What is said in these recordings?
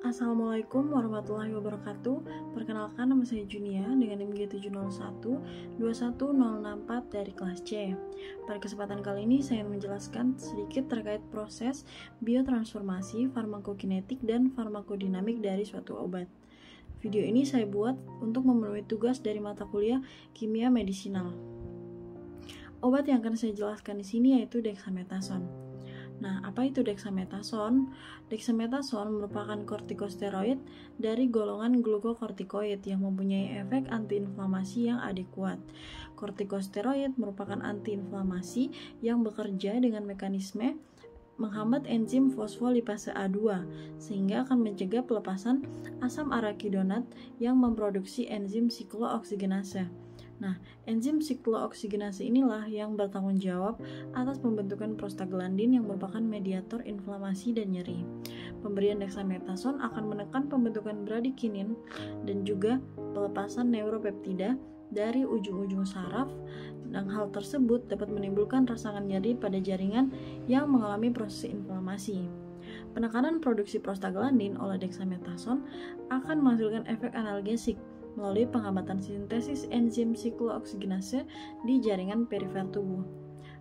Assalamualaikum warahmatullahi wabarakatuh. Perkenalkan, nama saya Junia dengan NIM G701 21064 dari kelas C. Pada kesempatan kali ini saya ingin menjelaskan sedikit terkait proses biotransformasi, farmakokinetik, dan farmakodinamik dari suatu obat. Video ini saya buat untuk memenuhi tugas dari mata kuliah kimia medisinal. Obat yang akan saya jelaskan di sini yaitu dexamethasone. Nah, apa itu dexamethasone? Dexamethasone merupakan kortikosteroid dari golongan glukokortikoid yang mempunyai efek antiinflamasi yang adekuat. Kortikosteroid merupakan antiinflamasi yang bekerja dengan mekanisme menghambat enzim fosfolipase A2 sehingga akan mencegah pelepasan asam arakidonat yang memproduksi enzim siklooksigenase. Nah, enzim siklooksigenase inilah yang bertanggung jawab atas pembentukan prostaglandin yang merupakan mediator inflamasi dan nyeri. Pemberian dexamethasone akan menekan pembentukan bradikinin dan juga pelepasan neuropeptida dari ujung-ujung saraf, dan hal tersebut dapat menimbulkan rasakan nyeri pada jaringan yang mengalami proses inflamasi. Penekanan produksi prostaglandin oleh dexamethasone akan menghasilkan efek analgesik melalui penghambatan sintesis enzim siklooksigenase di jaringan perifer tubuh.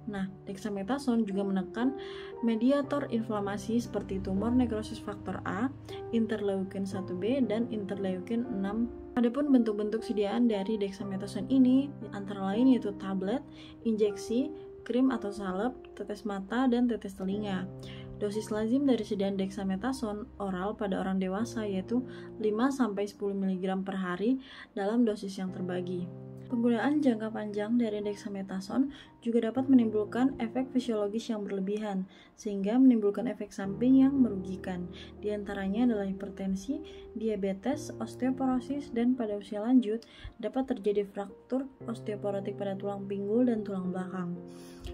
Nah, dexamethasone juga menekan mediator inflamasi seperti tumor nekrosis faktor A, interleukin 1B, dan interleukin 6. Adapun bentuk-bentuk sediaan dari dexamethasone ini antara lain yaitu tablet, injeksi, krim atau salep, tetes mata, dan tetes telinga. Dosis lazim dari sediaan dexamethasone oral pada orang dewasa yaitu 5-10 mg per hari dalam dosis yang terbagi. Penggunaan jangka panjang dari dexamethasone juga dapat menimbulkan efek fisiologis yang berlebihan, sehingga menimbulkan efek samping yang merugikan. Di antaranya adalah hipertensi, diabetes, osteoporosis, dan pada usia lanjut dapat terjadi fraktur osteoporotik pada tulang pinggul dan tulang belakang.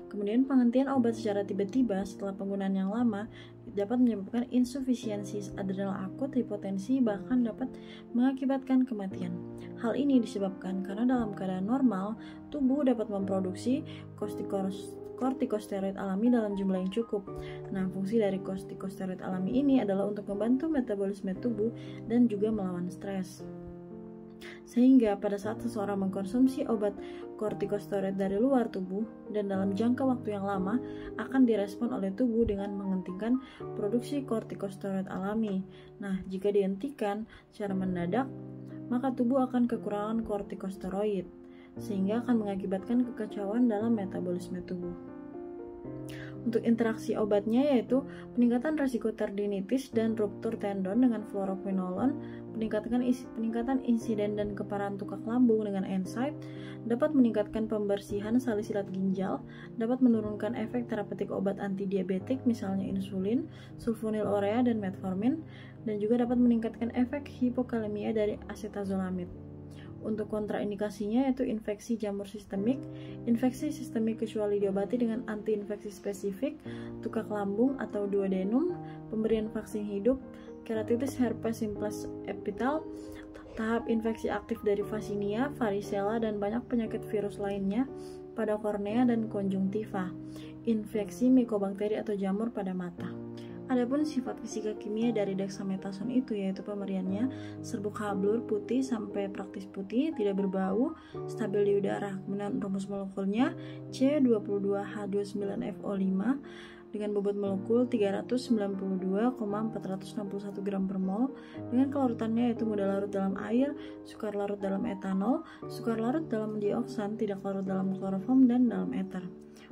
Kemudian penghentian obat secara tiba-tiba setelah penggunaan yang lama dapat menyebabkan insufisiensi adrenal akut, hipotensi, bahkan dapat mengakibatkan kematian. Hal ini disebabkan karena dalam keadaan normal, tubuh dapat memproduksi kortikosteroid alami dalam jumlah yang cukup. Nah, fungsi dari kortikosteroid alami ini adalah untuk membantu metabolisme tubuh dan juga melawan stres. Sehingga pada saat seseorang mengkonsumsi obat kortikosteroid dari luar tubuh dan dalam jangka waktu yang lama akan direspon oleh tubuh dengan menghentikan produksi kortikosteroid alami. Nah, jika dihentikan secara mendadak, maka tubuh akan kekurangan kortikosteroid sehingga akan mengakibatkan kekacauan dalam metabolisme tubuh. Untuk interaksi obatnya yaitu peningkatan risiko tendinitis dan ruptur tendon dengan fluoroquinolone, peningkatan insiden dan keparahan tukak lambung dengan NSAID, dapat meningkatkan pembersihan salisilat ginjal, dapat menurunkan efek terapeutik obat antidiabetik misalnya insulin, sulfonylurea dan metformin, dan juga dapat meningkatkan efek hipokalemia dari acetazolamid. Untuk kontraindikasinya yaitu infeksi jamur sistemik, infeksi sistemik kecuali diobati dengan antiinfeksi spesifik, tukak lambung atau duodenum, pemberian vaksin hidup, keratitis herpes simplex epital, tahap infeksi aktif dari Vaccinia, varicella, dan banyak penyakit virus lainnya pada kornea dan konjungtiva, infeksi mycobakteri atau jamur pada mata. Adapun sifat fisika kimia dari dexamethasone itu yaitu pemberiannya serbuk hablur putih sampai praktis putih, tidak berbau, stabil di udara. Kemudian rumus molekulnya C22H29FO5 dengan bobot molekul 392,461 gram per mol, dengan kelarutannya yaitu mudah larut dalam air, sukar larut dalam etanol, sukar larut dalam dioksan, tidak larut dalam kloroform, dan dalam ether.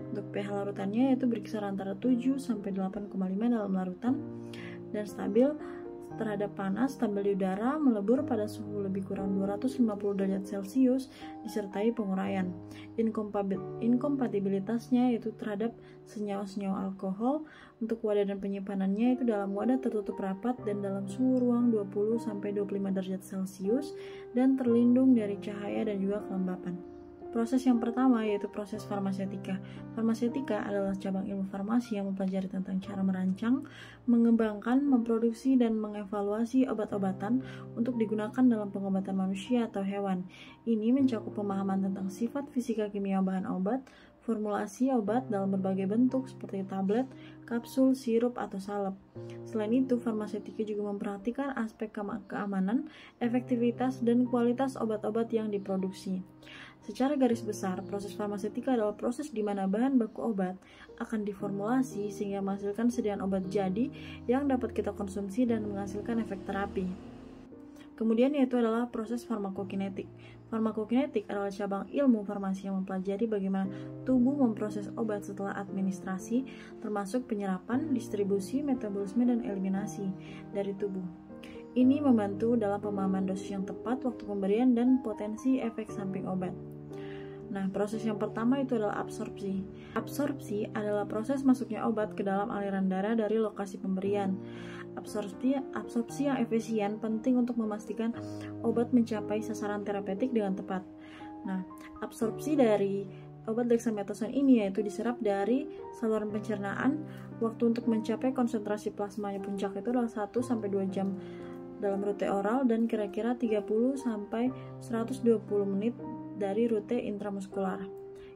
Untuk pH larutannya yaitu berkisar antara 7-8,5 dalam larutan dan stabil terhadap panas, stabil di udara, melebur pada suhu lebih kurang 250 derajat Celcius disertai penguraian. Inkompatibilitasnya yaitu terhadap senyawa-senyawa alkohol. Untuk wadah dan penyimpanannya itu dalam wadah tertutup rapat dan dalam suhu ruang 20-25 derajat Celcius dan terlindung dari cahaya dan juga kelembapan. Proses yang pertama yaitu proses farmasetika. Farmasetika adalah cabang ilmu farmasi yang mempelajari tentang cara merancang, mengembangkan, memproduksi, dan mengevaluasi obat-obatan untuk digunakan dalam pengobatan manusia atau hewan. Ini mencakup pemahaman tentang sifat fisika kimia bahan obat, formulasi obat dalam berbagai bentuk seperti tablet, kapsul, sirup, atau salep. Selain itu, farmaseutika juga memperhatikan aspek keamanan, efektivitas, dan kualitas obat-obat yang diproduksi. Secara garis besar, proses farmaseutika adalah proses di mana bahan baku obat akan diformulasi sehingga menghasilkan sediaan obat jadi yang dapat kita konsumsi dan menghasilkan efek terapi. Kemudian yaitu adalah proses farmakokinetik. Farmakokinetik adalah cabang ilmu farmasi yang mempelajari bagaimana tubuh memproses obat setelah administrasi, termasuk penyerapan, distribusi, metabolisme, dan eliminasi dari tubuh. Ini membantu dalam pemahaman dosis yang tepat, waktu pemberian, dan potensi efek samping obat. Nah, proses yang pertama itu adalah absorpsi. Absorpsi adalah proses masuknya obat ke dalam aliran darah dari lokasi pemberian. Absorpsi yang efisien penting untuk memastikan obat mencapai sasaran terapeutik dengan tepat. Nah, absorpsi dari obat dexamethasone ini yaitu diserap dari saluran pencernaan. Waktu untuk mencapai konsentrasi plasmanya puncak itu adalah 1-2 jam dalam rute oral dan kira-kira 30-120 menit dari rute intramuskular.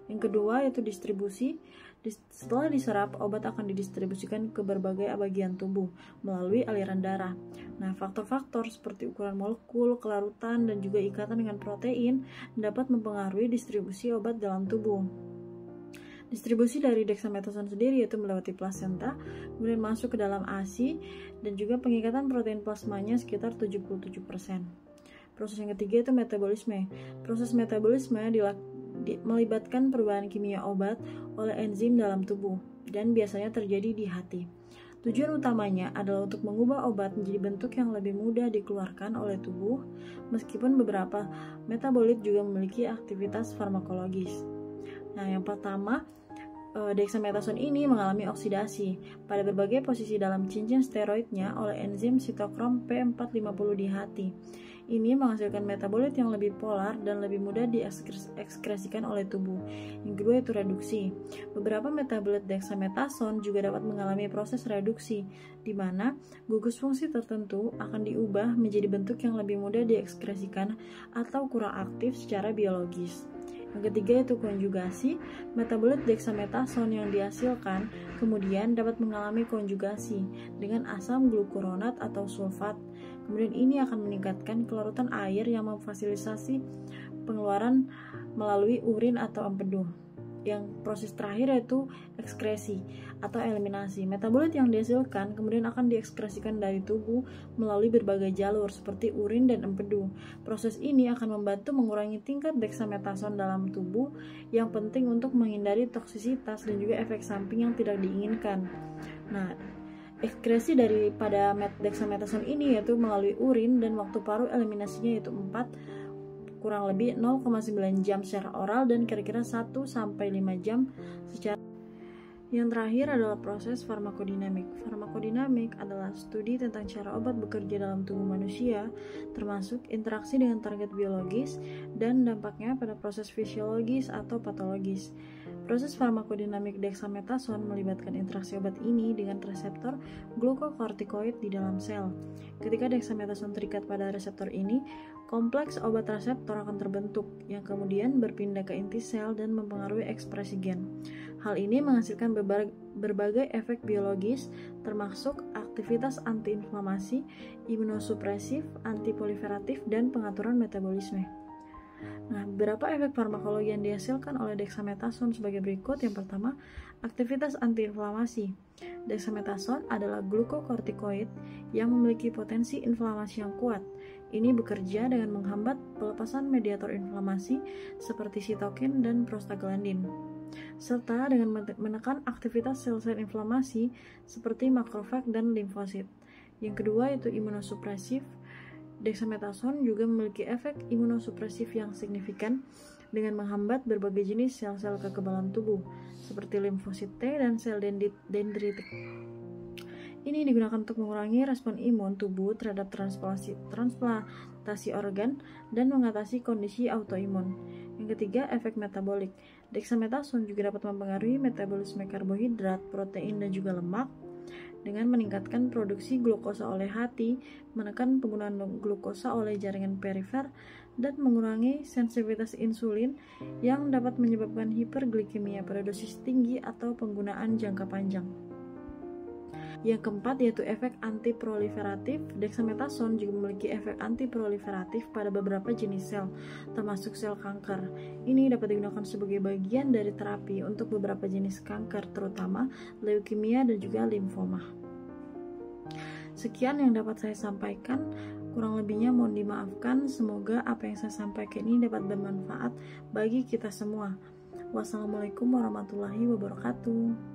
Yang kedua yaitu distribusi. Setelah diserap, obat akan didistribusikan ke berbagai bagian tubuh melalui aliran darah. Nah, faktor-faktor seperti ukuran molekul, kelarutan, dan juga ikatan dengan protein dapat mempengaruhi distribusi obat dalam tubuh. Distribusi dari dexamethasone sendiri yaitu melewati plasenta, kemudian masuk ke dalam ASI, dan juga pengikatan protein plasmanya sekitar 77%. Proses yang ketiga itu metabolisme. Proses metabolisme melibatkan perubahan kimia obat oleh enzim dalam tubuh dan biasanya terjadi di hati. Tujuan utamanya adalah untuk mengubah obat menjadi bentuk yang lebih mudah dikeluarkan oleh tubuh, meskipun beberapa metabolit juga memiliki aktivitas farmakologis. Nah, yang pertama, dexamethasone ini mengalami oksidasi pada berbagai posisi dalam cincin steroidnya oleh enzim sitokrom P450 di hati. Ini menghasilkan metabolit yang lebih polar dan lebih mudah diekskresikan oleh tubuh. Yang kedua itu reduksi. Beberapa metabolit dexamethasone juga dapat mengalami proses reduksi, di mana gugus fungsi tertentu akan diubah menjadi bentuk yang lebih mudah diekskresikan atau kurang aktif secara biologis. Yang ketiga itu konjugasi. Metabolit dexamethasone yang dihasilkan kemudian dapat mengalami konjugasi dengan asam glukuronat atau sulfat. Kemudian ini akan meningkatkan kelarutan air yang memfasilitasi pengeluaran melalui urin atau empedu. Yang proses terakhir yaitu ekskresi atau eliminasi. Metabolit yang dihasilkan kemudian akan diekskresikan dari tubuh melalui berbagai jalur seperti urin dan empedu. Proses ini akan membantu mengurangi tingkat dexamethasone dalam tubuh yang penting untuk menghindari toksisitas dan juga efek samping yang tidak diinginkan. Nah, ekskresi daripada dexamethasone ini yaitu melalui urin dan waktu paruh eliminasinya yaitu kurang lebih 0,9 jam secara oral dan kira-kira 1-5 jam secara. Yang terakhir adalah proses farmakodinamik. Farmakodinamik adalah studi tentang cara obat bekerja dalam tubuh manusia, termasuk interaksi dengan target biologis dan dampaknya pada proses fisiologis atau patologis. Proses farmakodinamik dexamethasone melibatkan interaksi obat ini dengan reseptor glukokortikoid di dalam sel. Ketika dexamethasone terikat pada reseptor ini, kompleks obat reseptor akan terbentuk, yang kemudian berpindah ke inti sel dan mempengaruhi ekspresi gen. Hal ini menghasilkan berbagai efek biologis, termasuk aktivitas antiinflamasi, imunosupresif, antiproliferatif, dan pengaturan metabolisme. Nah, beberapa efek farmakologi yang dihasilkan oleh dexamethasone sebagai berikut. Yang pertama, aktivitas antiinflamasi. Dexamethasone adalah glukokortikoid yang memiliki potensi inflamasi yang kuat. Ini bekerja dengan menghambat pelepasan mediator inflamasi seperti sitokin dan prostaglandin, serta dengan menekan aktivitas sel-sel inflamasi seperti makrofag dan limfosit. Yang kedua itu imunosupresif. Dexamethasone juga memiliki efek imunosupresif yang signifikan dengan menghambat berbagai jenis sel-sel kekebalan tubuh seperti limfosit T dan sel dendritik. Ini digunakan untuk mengurangi respon imun tubuh terhadap transplantasi organ dan mengatasi kondisi autoimun. Yang ketiga, efek metabolik. Dexamethasone juga dapat mempengaruhi metabolisme karbohidrat, protein, dan juga lemak. dengan meningkatkan produksi glukosa oleh hati, menekan penggunaan glukosa oleh jaringan perifer, dan mengurangi sensitivitas insulin yang dapat menyebabkan hiperglikemia pada dosis tinggi atau penggunaan jangka panjang. Yang keempat yaitu efek antiproliferatif. Dexamethasone juga memiliki efek antiproliferatif pada beberapa jenis sel, termasuk sel kanker. Ini dapat digunakan sebagai bagian dari terapi untuk beberapa jenis kanker, terutama leukemia dan juga limfoma. Sekian yang dapat saya sampaikan. Kurang lebihnya mohon dimaafkan. Semoga apa yang saya sampaikan ini dapat bermanfaat bagi kita semua. Wassalamualaikum warahmatullahi wabarakatuh.